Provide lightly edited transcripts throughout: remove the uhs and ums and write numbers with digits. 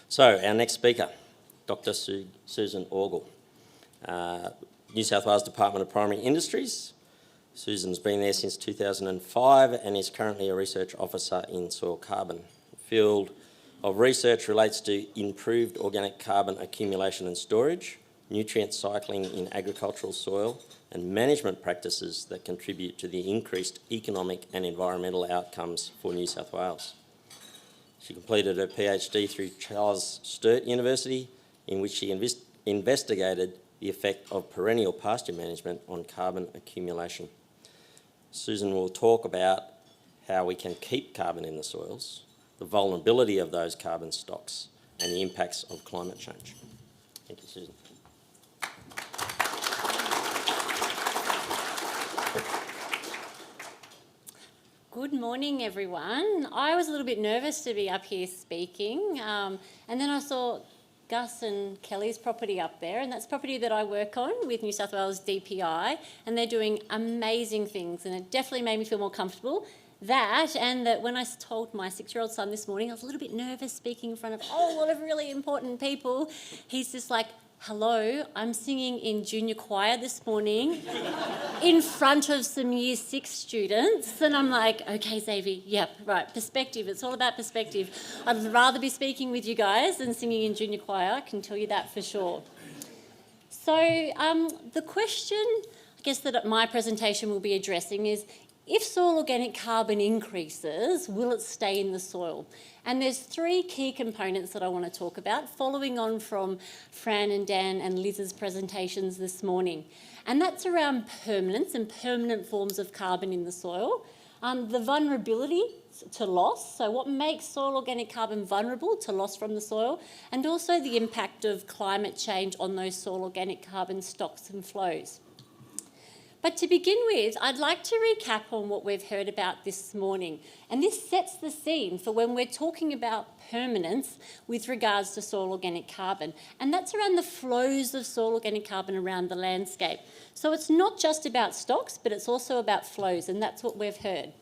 So our next speaker, Dr. Susan Orgill, New South Wales Department of Primary Industries. Susan's been there since 2005 and is currently a research officer in soil carbon. The field of research relates to improved organic carbon accumulation and storage, nutrient cycling in agricultural soil, and management practices that contribute to the increased economic and environmental outcomes for New South Wales. She completed her PhD through Charles Sturt University, in which she investigated the effect of perennial pasture management on carbon accumulation. Susan will talk about how we can keep carbon in the soils, the vulnerability of those carbon stocks, and the impacts of climate change. Thank you, Susan. Good morning, everyone. I was a little bit nervous to be up here speaking, and then I saw Gus and Kelly's property up there, and that's property that I work on with New South Wales DPI, and they're doing amazing things, and it definitely made me feel more comfortable. That, and that when I told my 6-year-old son this morning, I was a little bit nervous speaking in front of a lot of really important people. He's just like, hello, I'm singing in junior choir this morning in front of some year 6 students. And I'm like, okay, Xavier, yep, right, perspective. It's all about perspective. I'd rather be speaking with you guys than singing in junior choir, I can tell you that for sure. So the question, I guess, that my presentation will be addressing is, if soil organic carbon increases, will it stay in the soil? And there's 3 key components that I want to talk about, following on from Fran and Dan and Liz's presentations this morning. And that's around permanence and permanent forms of carbon in the soil, the vulnerability to loss, so what makes soil organic carbon vulnerable to loss from the soil, and also the impact of climate change on those soil organic carbon stocks and flows. But to begin with, I'd like to recap on what we've heard about this morning. And this sets the scene for when we're talking about permanence with regards to soil organic carbon. And that's around the flows of soil organic carbon around the landscape. So it's not just about stocks, but it's also about flows, and that's what we've heard.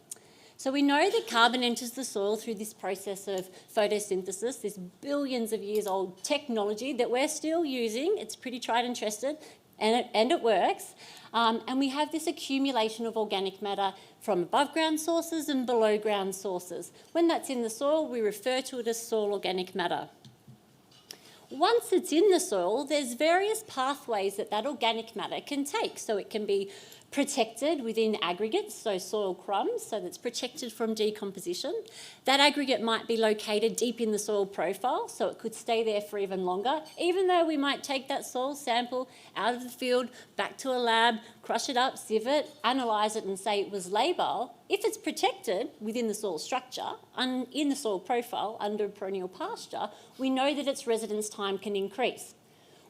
So we know that carbon enters the soil through this process of photosynthesis, this billions of years old technology that we're still using. It's pretty tried and tested, and it works. And we have this accumulation of organic matter from above ground sources and below ground sources. When that's in the soil, we refer to it as soil organic matter. Once it's in the soil, there's various pathways that organic matter can take. So it can be protected within aggregates, so soil crumbs, so that's protected from decomposition. That aggregate might be located deep in the soil profile, so it could stay there for even longer, even though we might take that soil sample out of the field, back to a lab, crush it up, sieve it, analyse it and say it was labile. If it's protected within the soil structure, in the soil profile, under perennial pasture, we know that its residence time can increase.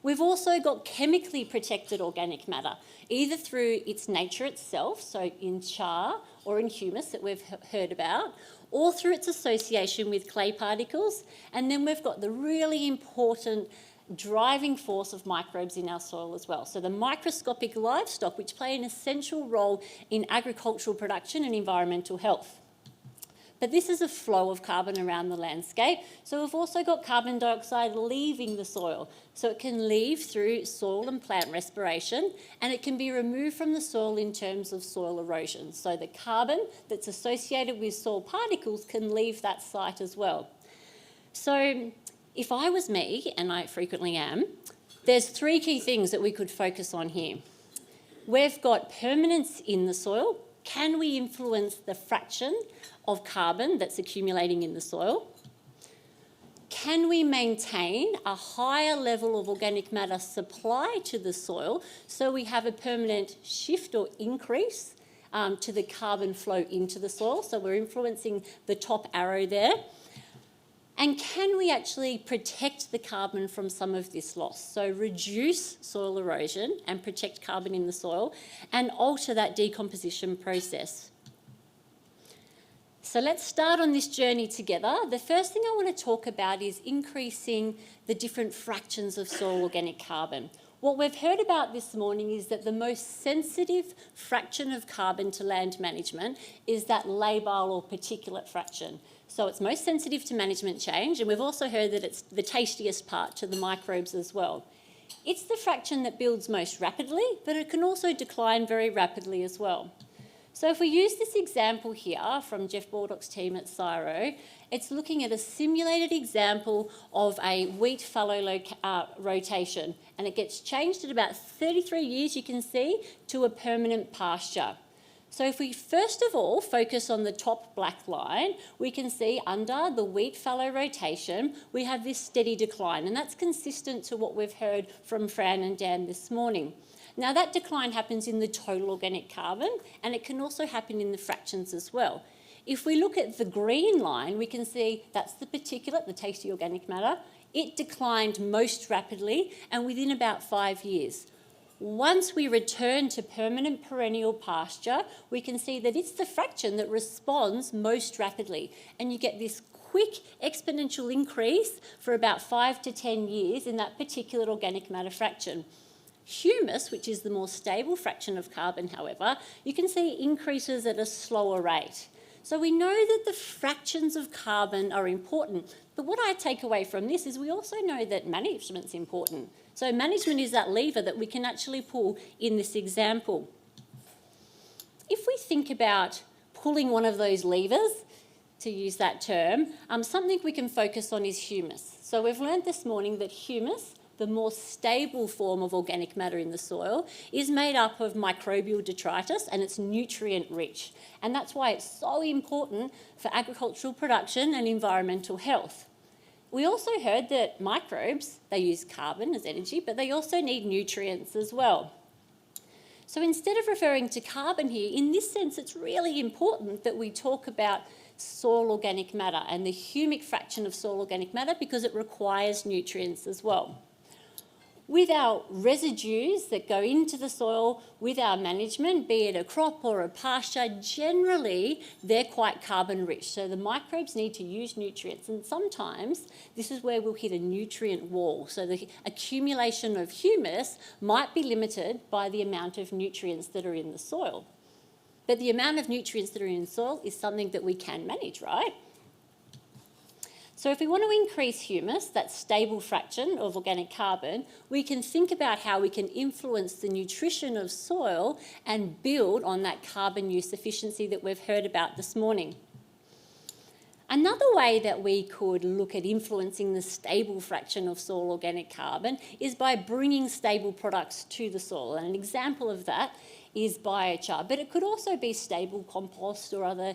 We've also got chemically protected organic matter, either through its nature itself, so in char or in humus that we've heard about, or through its association with clay particles. And then we've got the really important driving force of microbes in our soil as well. So the microscopic livestock, which play an essential role in agricultural production and environmental health. But this is a flow of carbon around the landscape. So we've also got carbon dioxide leaving the soil. So it can leave through soil and plant respiration, and it can be removed from the soil in terms of soil erosion. So the carbon that's associated with soil particles can leave that site as well. So if I was me, and I frequently am, there's 3 key things that we could focus on here. We've got permanence in the soil. Can we influence the fraction of carbon that's accumulating in the soil? Can we maintain a higher level of organic matter supply to the soil so we have a permanent shift or increase to the carbon flow into the soil? So we're influencing the top arrow there. And can we actually protect the carbon from some of this loss? So reduce soil erosion and protect carbon in the soil and alter that decomposition process. So let's start on this journey together. The first thing I want to talk about is increasing the different fractions of soil organic carbon. What we've heard about this morning is that the most sensitive fraction of carbon to land management is that labile or particulate fraction. So it's most sensitive to management change, and we've also heard that it's the tastiest part to the microbes as well. It's the fraction that builds most rapidly, but it can also decline very rapidly as well. So if we use this example here from Jeff Baldock's team at CSIRO, it's looking at a simulated example of a wheat fallow rotation, and it gets changed at about 33 years, you can see, to a permanent pasture. So if we first of all focus on the top black line, we can see under the wheat fallow rotation, we have this steady decline, and that's consistent to what we've heard from Fran and Dan this morning. Now that decline happens in the total organic carbon, and it can also happen in the fractions as well. If we look at the green line, we can see that's the particulate, the tasty organic matter. It declined most rapidly and within about 5 years. Once we return to permanent perennial pasture, we can see that it's the fraction that responds most rapidly, and you get this quick exponential increase for about 5 to 10 years in that particulate organic matter fraction. Humus, which is the more stable fraction of carbon, however, you can see increases at a slower rate. So we know that the fractions of carbon are important, but what I take away from this is we also know that management's important. So management is that lever that we can actually pull in this example. If we think about pulling one of those levers, to use that term, something we can focus on is humus. So we've learned this morning that humus, the more stable form of organic matter in the soil, is made up of microbial detritus, and it's nutrient rich. And that's why it's so important for agricultural production and environmental health. We also heard that microbes, they use carbon as energy, but they also need nutrients as well. So instead of referring to carbon here, in this sense, it's really important that we talk about soil organic matter and the humic fraction of soil organic matter, because it requires nutrients as well. With our residues that go into the soil with our management, be it a crop or a pasture, generally they're quite carbon rich. So the microbes need to use nutrients, and sometimes this is where we'll hit a nutrient wall. So the accumulation of humus might be limited by the amount of nutrients that are in the soil. But the amount of nutrients that are in the soil is something that we can manage, right? So if we want to increase humus, that stable fraction of organic carbon, we can think about how we can influence the nutrition of soil and build on that carbon use efficiency that we've heard about this morning. Another way that we could look at influencing the stable fraction of soil organic carbon is by bringing stable products to the soil. And an example of that is biochar, but it could also be stable compost or other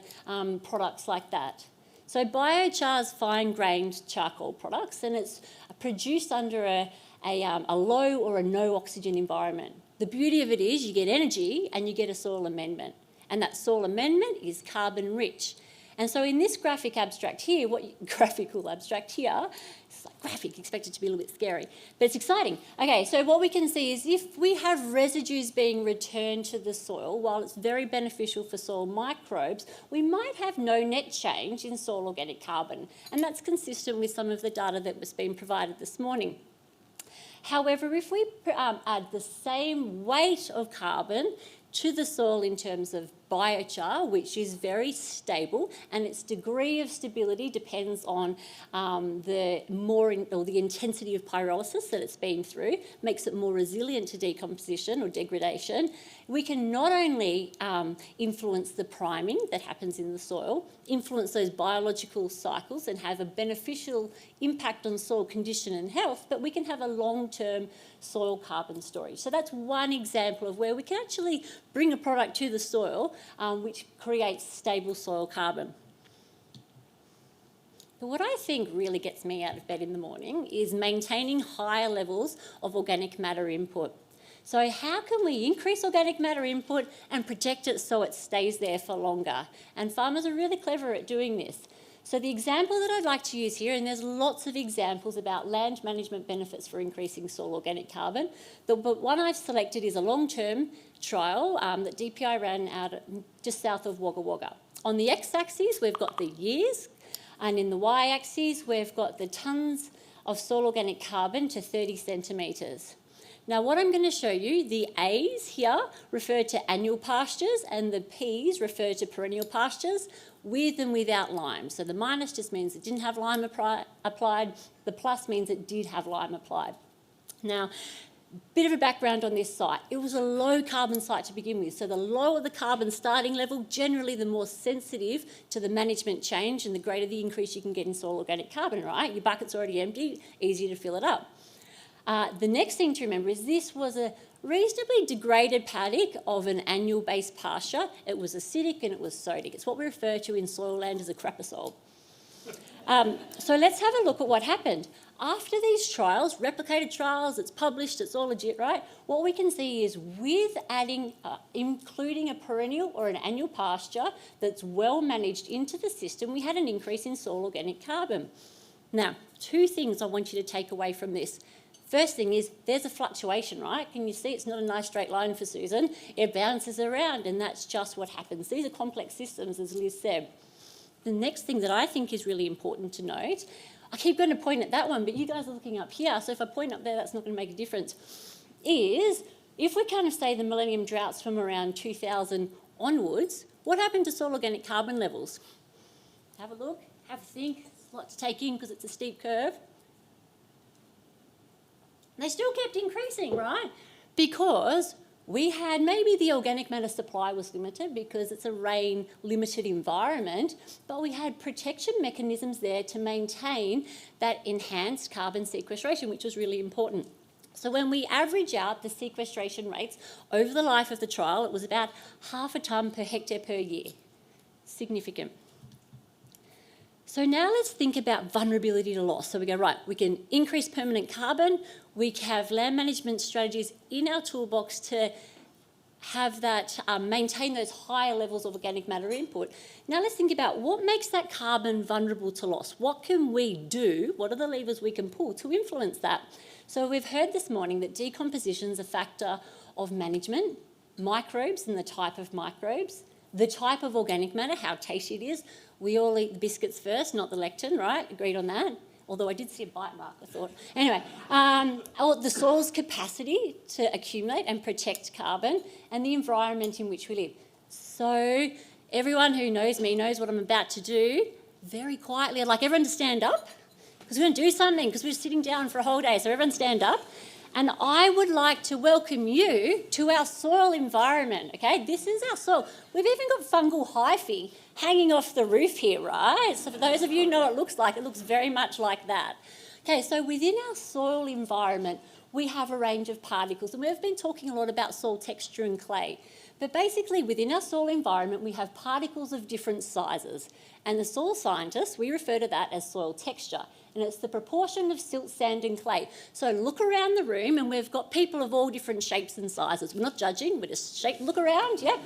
products like that. So biochar is fine-grained charcoal products, and it's produced under a low or a no oxygen environment. The beauty of it is you get energy and you get a soil amendment, and that soil amendment is carbon rich. And so in this graphical abstract here, it's like graphic, expected to be a little bit scary, but it's exciting. Okay, so what we can see is if we have residues being returned to the soil, while it's very beneficial for soil microbes, we might have no net change in soil organic carbon, and that's consistent with some of the data that was being provided this morning. However, if we add the same weight of carbon to the soil in terms of biochar, which is very stable, and its degree of stability depends on the intensity of pyrolysis that it's been through, makes it more resilient to decomposition or degradation. We can not only influence the priming that happens in the soil, influence those biological cycles and have a beneficial impact on soil condition and health, but we can have a long-term soil carbon storage. So that's one example of where we can actually bring a product to the soil which creates stable soil carbon. But what I think really gets me out of bed in the morning is maintaining higher levels of organic matter input. So how can we increase organic matter input and protect it so it stays there for longer? And farmers are really clever at doing this. So the example that I'd like to use here, and there's lots of examples about land management benefits for increasing soil organic carbon, but one I've selected is a long-term trial that DPI ran out just south of Wagga Wagga. On the x-axis, we've got the years, and in the y-axis, we've got the tonnes of soil organic carbon to 30 centimetres. Now, what I'm going to show you, the A's here refer to annual pastures and the P's refer to perennial pastures with and without lime. So the minus just means it didn't have lime applied. The plus means it did have lime applied. Now, bit of a background on this site. It was a low carbon site to begin with. So the lower the carbon starting level, generally the more sensitive to the management change and the greater the increase you can get in soil organic carbon, right? Your bucket's already empty, easier to fill it up. The next thing to remember is this was a reasonably degraded paddock of an annual based pasture. It was acidic and it was sodic. It's what we refer to in soil land as a crapasol. So let's have a look at what happened. After these trials, replicated trials, it's published, it's all legit, right? What we can see is with adding, including a perennial or an annual pasture that's well managed into the system, we had an increase in soil organic carbon. Now, two things I want you to take away from this. First thing is there's a fluctuation, right? Can you see it's not a nice straight line for Susan? It bounces around and that's just what happens. These are complex systems, as Liz said. The next thing that I think is really important to note, I keep going to point at that one, but you guys are looking up here, so if I point up there, that's not going to make a difference, is if we kind of say the millennium droughts from around 2000 onwards, what happened to soil organic carbon levels? Have a look, have a think, it's a lot to take in because it's a steep curve. They still kept increasing, right? Because we had, maybe the organic matter supply was limited because it's a rain-limited environment, but we had protection mechanisms there to maintain that enhanced carbon sequestration, which was really important. So when we average out the sequestration rates over the life of the trial, it was about 0.5 tonne per hectare per year. Significant. So now let's think about vulnerability to loss. So we go, right, we can increase permanent carbon, we have land management strategies in our toolbox to have that, maintain those higher levels of organic matter input. Now let's think about what makes that carbon vulnerable to loss. What can we do? What are the levers we can pull to influence that? So we've heard this morning that decomposition is a factor of management, microbes and the type of microbes, the type of organic matter, how tasty it is. We all eat the biscuits first, not the lectin, right? Agreed on that? Although I did see a bite mark, I thought. Anyway, the soil's capacity to accumulate and protect carbon and the environment in which we live. So everyone who knows me knows what I'm about to do. Very quietly, I'd like everyone to stand up because we're going to do something because we're sitting down for a whole day. So everyone stand up. And I would like to welcome you to our soil environment, okay? This is our soil. We've even got fungal hyphae hanging off the roof here, right? So for those of you who know what it looks very much like that. Okay, so within our soil environment, we have a range of particles, and we've been talking a lot about soil texture and clay. But basically, within our soil environment, we have particles of different sizes. And the soil scientists, we refer to that as soil texture. And it's the proportion of silt, sand and clay. So look around the room and we've got people of all different shapes and sizes. We're not judging, we're just look around, yeah?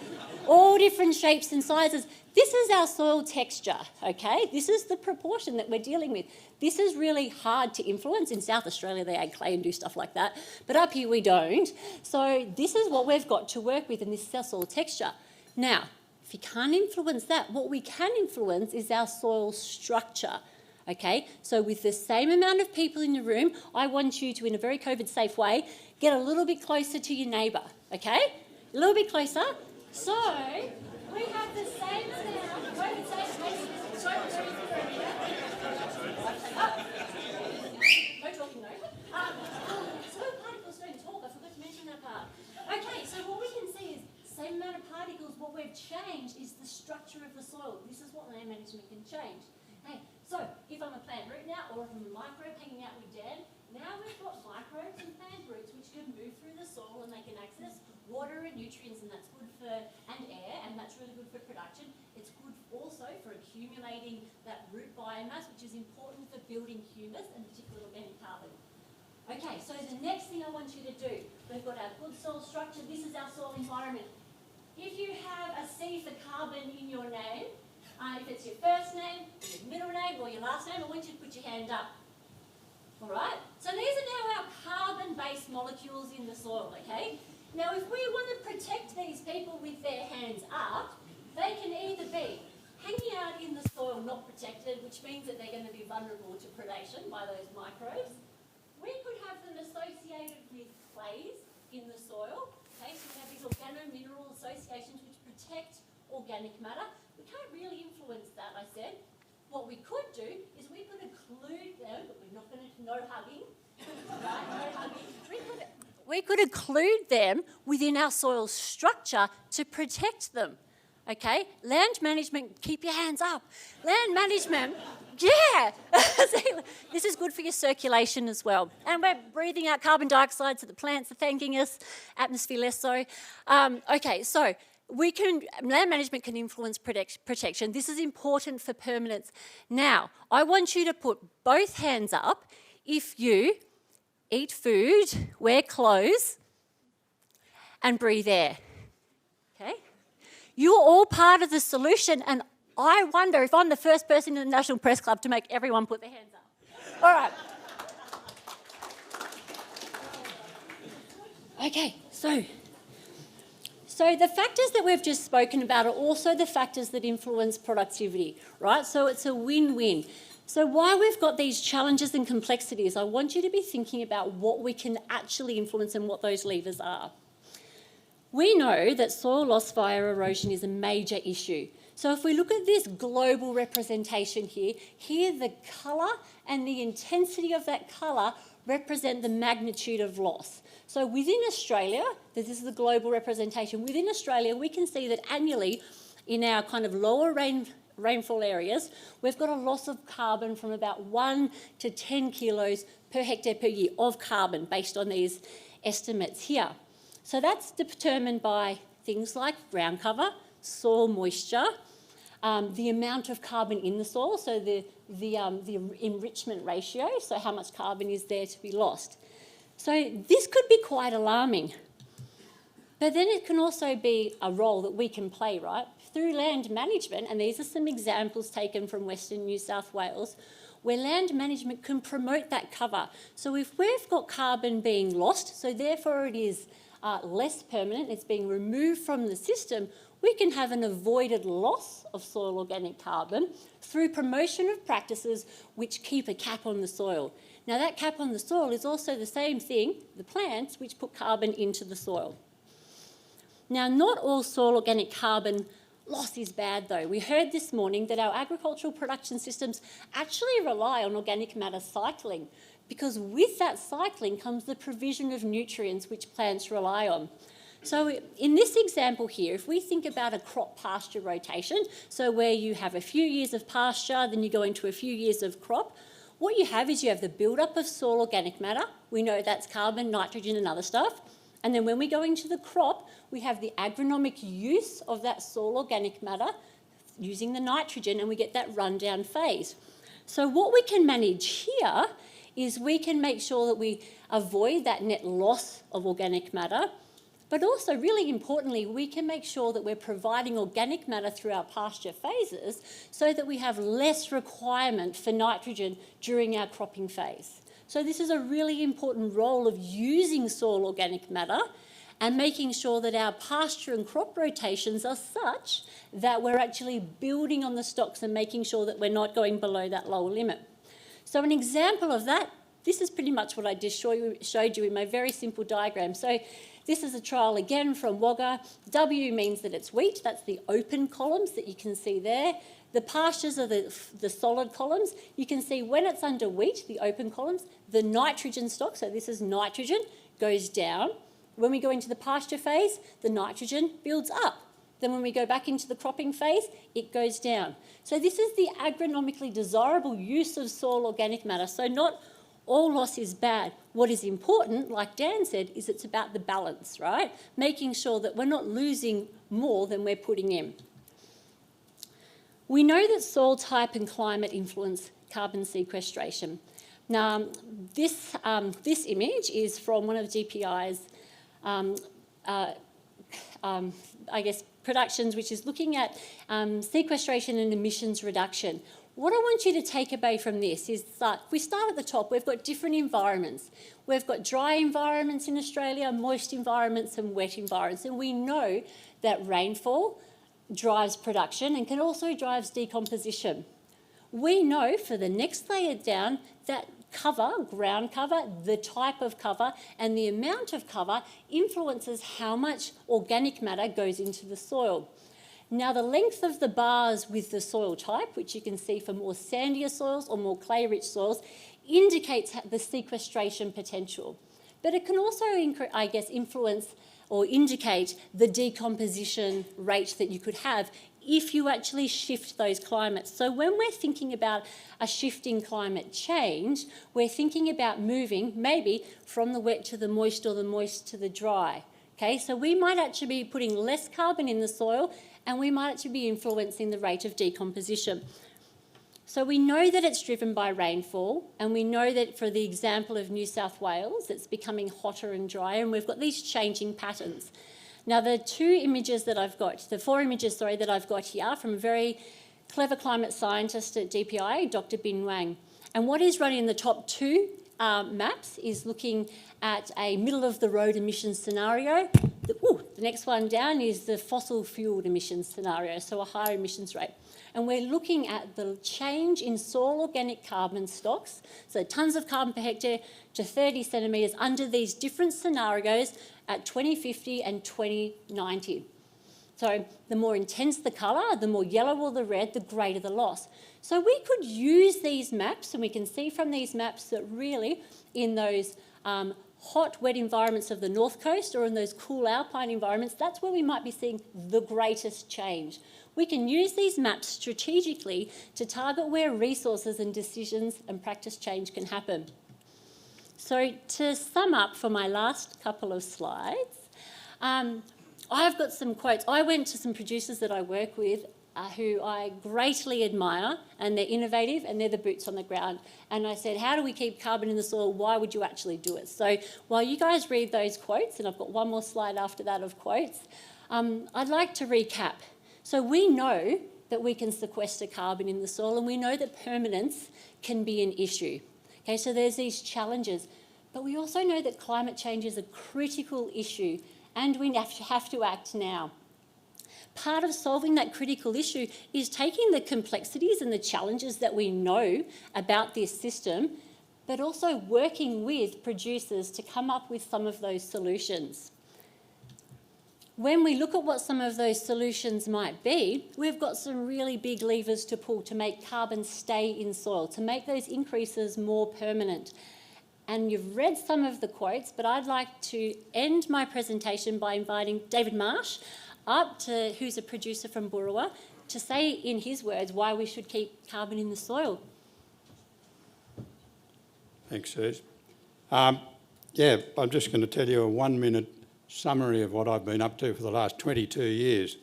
All different shapes and sizes. This is our soil texture, okay? This is the proportion that we're dealing with. This is really hard to influence. In South Australia, they add clay and do stuff like that. But up here, we don't. So this is what we've got to work with, and this is our soil texture. Now, if you can't influence that, what we can influence is our soil structure. Okay, so with the same amount of people in the room, I want you to, in a very COVID-safe way, get a little bit closer to your neighbour, okay? A little bit closer. So, we have the same amount of COVID-safe spaces. No talking, no. Soil particles don't talk. I forgot to mention that part. Okay, so what we can see is same amount of particles. What we've changed is the structure of the soil. This is what land management can change. Okay, so if I'm a plant root now, or if I'm a microbe hanging out with Dan, now we've got microbes and plant roots which can move through the soil and they can access water and nutrients, and that's good for, and air, and that's really good for production. It's good also for accumulating that root biomass, which is important for building humus and particularly organic carbon. Okay, so the next thing I want you to do, we've got our good soil structure. This is our soil environment. If you have a C for carbon in your name, if it's your first name, your middle name, or your last name, I want you to put your hand up. All right? So these are now our carbon-based molecules in the soil, okay? Now, if we want to protect these people with their hands up, they can either be hanging out in the soil not protected, which means that they're going to be vulnerable to predation by those microbes, We could have them associated with clays in the soil. Okay, so we have these organo-mineral associations which protect organic matter. We can't really influence that, I said. What we could do is we could include them, but we're not going to, no hugging, right? No hugging. We could include them within our soil structure to protect them. Okay, land management, keep your hands up. Land management, yeah. This is good for your circulation as well. And we're breathing out carbon dioxide, so the plants are thanking us, atmosphere less so. Okay, so land management can influence protection. This is important for permanence. Now, I want you to put both hands up if you eat food, wear clothes, and breathe air. Okay? You're all part of the solution, and I wonder if I'm the first person in the National Press Club to make everyone put their hands up. All right. Okay, so the factors that we've just spoken about are also the factors that influence productivity, right? So it's a win-win. So while we've got these challenges and complexities, I want you to be thinking about what we can actually influence and what those levers are. We know that soil loss via erosion is a major issue. So if we look at this global representation here the colour and the intensity of that colour represent the magnitude of loss. So within Australia, this is the global representation, within Australia we can see that annually in our kind of lower rainfall areas, we've got a loss of carbon from about 1 to 10 kilos per hectare per year of carbon based on these estimates here. So that's determined by things like ground cover, soil moisture, the amount of carbon in the soil, so the enrichment ratio, so how much carbon is there to be lost. So this could be quite alarming. But then it can also be a role that we can play, right? Through land management, and these are some examples taken from Western New South Wales, where land management can promote that cover. So if we've got carbon being lost, so therefore it is less permanent, it's being removed from the system, we can have an avoided loss of soil organic carbon through promotion of practices which keep a cap on the soil. Now that cap on the soil is also the same thing, the plants, which put carbon into the soil. Now, not all soil organic carbon loss is bad though. We heard this morning that our agricultural production systems actually rely on organic matter cycling, because with that cycling comes the provision of nutrients which plants rely on. So in this example here, if we think about a crop pasture rotation, so where you have a few years of pasture, then you go into a few years of crop, what you have is you have the build-up of soil organic matter. We know that's carbon, nitrogen and other stuff. And then when we go into the crop, we have the agronomic use of that soil organic matter using the nitrogen, and we get that rundown phase. So what we can manage here is we can make sure that we avoid that net loss of organic matter, but also, really importantly, we can make sure that we're providing organic matter through our pasture phases so that we have less requirement for nitrogen during our cropping phase. So this is a really important role of using soil organic matter and making sure that our pasture and crop rotations are such that we're actually building on the stocks and making sure that we're not going below that lower limit. So an example of that, this is pretty much what I just showed you in my very simple diagram. So this is a trial again from Wagga. W means that it's wheat. That's the open columns that you can see there. The pastures are the solid columns. You can see when it's under wheat, the open columns, the nitrogen stock, so this is nitrogen, goes down. When we go into the pasture phase, the nitrogen builds up. Then when we go back into the cropping phase, it goes down. So this is the agronomically desirable use of soil organic matter. So not all loss is bad. What is important, like Dan said, is it's about the balance, right? Making sure that we're not losing more than we're putting in. We know that soil type and climate influence carbon sequestration. Now, this image is from one of DPI's, productions, which is looking at sequestration and emissions reduction. What I want you to take away from this is that if we start at the top, we've got different environments. We've got dry environments in Australia, moist environments and wet environments. And we know that rainfall drives production and can also drive decomposition. We know for the next layer down that cover, ground cover, the type of cover, and the amount of cover influences how much organic matter goes into the soil. Now, the length of the bars with the soil type, which you can see for more sandier soils or more clay-rich soils, indicates the sequestration potential. But it can also, influence or indicate the decomposition rate that you could have if you actually shift those climates. So when we're thinking about a shifting climate change, we're thinking about moving maybe from the wet to the moist or the moist to the dry. Okay, so we might actually be putting less carbon in the soil and we might actually be influencing the rate of decomposition. So we know that it's driven by rainfall, and we know that for the example of New South Wales, it's becoming hotter and drier, and we've got these changing patterns. Now, the four images that I've got here from a very clever climate scientist at DPI, Dr. Bin Wang. And what is running in the top two maps is looking at a middle-of-the-road emissions scenario. The next one down is the fossil fueled emissions scenario, so a higher emissions rate. And we're looking at the change in soil organic carbon stocks, so tonnes of carbon per hectare to 30 centimetres under these different scenarios at 2050 and 2090. So the more intense the colour, the more yellow or the red, the greater the loss. So we could use these maps, and we can see from these maps that really in those hot, wet environments of the north coast or in those cool alpine environments, that's where we might be seeing the greatest change. We can use these maps strategically to target where resources and decisions and practice change can happen. So to sum up for my last couple of slides, I've got some quotes. I went to some producers that I work with who I greatly admire, and they're innovative and they're the boots on the ground. And I said, how do we keep carbon in the soil? Why would you actually do it? So while you guys read those quotes, and I've got one more slide after that of quotes, I'd like to recap. So we know that we can sequester carbon in the soil, and we know that permanence can be an issue. Okay, so there's these challenges. But we also know that climate change is a critical issue, and we have to act now. Part of solving that critical issue is taking the complexities and the challenges that we know about this system, but also working with producers to come up with some of those solutions. When we look at what some of those solutions might be, we've got some really big levers to pull to make carbon stay in soil, to make those increases more permanent. And you've read some of the quotes, but I'd like to end my presentation by inviting David Marsh who's a producer from Burrawa, to say in his words why we should keep carbon in the soil. Thanks, Suze. I'm just going to tell you a 1-minute summary of what I've been up to for the last 22 years.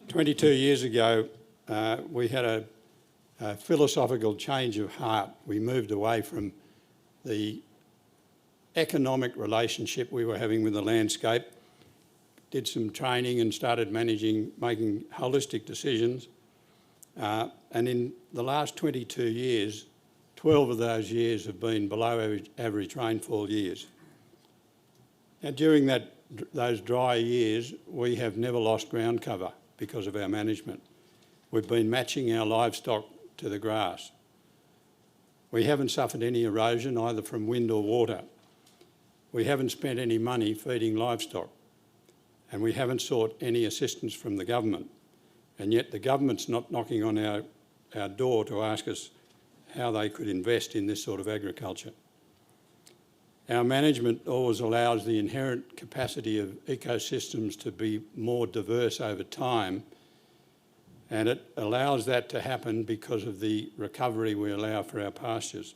22 years ago, we had a philosophical change of heart. We moved away from the economic relationship we were having with the landscape, did some training and started making holistic decisions. And in the last 22 years, 12 of those years have been below average rainfall years. And during those dry years, we have never lost ground cover because of our management. We've been matching our livestock to the grass. We haven't suffered any erosion either from wind or water. We haven't spent any money feeding livestock. And we haven't sought any assistance from the government. And yet the government's not knocking on our door to ask us how they could invest in this sort of agriculture. Our management always allows the inherent capacity of ecosystems to be more diverse over time, and it allows that to happen because of the recovery we allow for our pastures.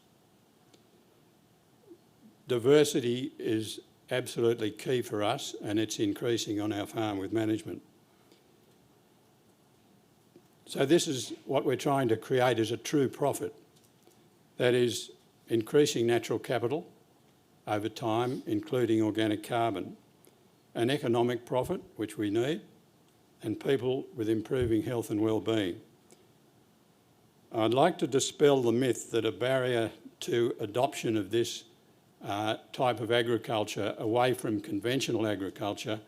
Diversity is absolutely key for us, and it's increasing on our farm with management. So this is what we're trying to create, is a true profit. That is increasing natural capital over time, including organic carbon, an economic profit, which we need, and people with improving health and well-being. I'd like to dispel the myth that a barrier to adoption of this type of agriculture away from conventional agriculture,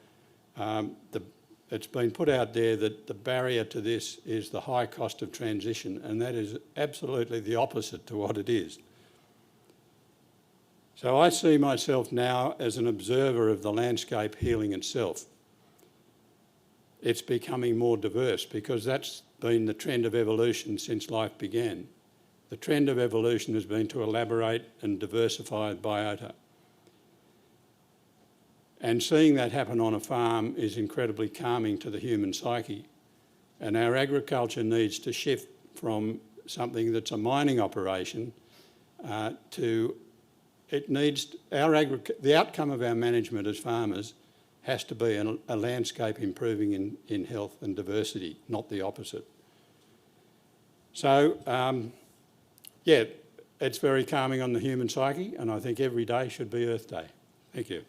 it's been put out there that the barrier to this is the high cost of transition, and that is absolutely the opposite to what it is. So I see myself now as an observer of the landscape healing itself. It's becoming more diverse because that's been the trend of evolution since life began. The trend of evolution has been to elaborate and diversify biota. And seeing that happen on a farm is incredibly calming to the human psyche. And our agriculture needs to shift from something that's a mining operation to the outcome of our management as farmers has to be a landscape improving in health and diversity, not the opposite. So, yeah, it's very calming on the human psyche, and I think every day should be Earth Day. Thank you.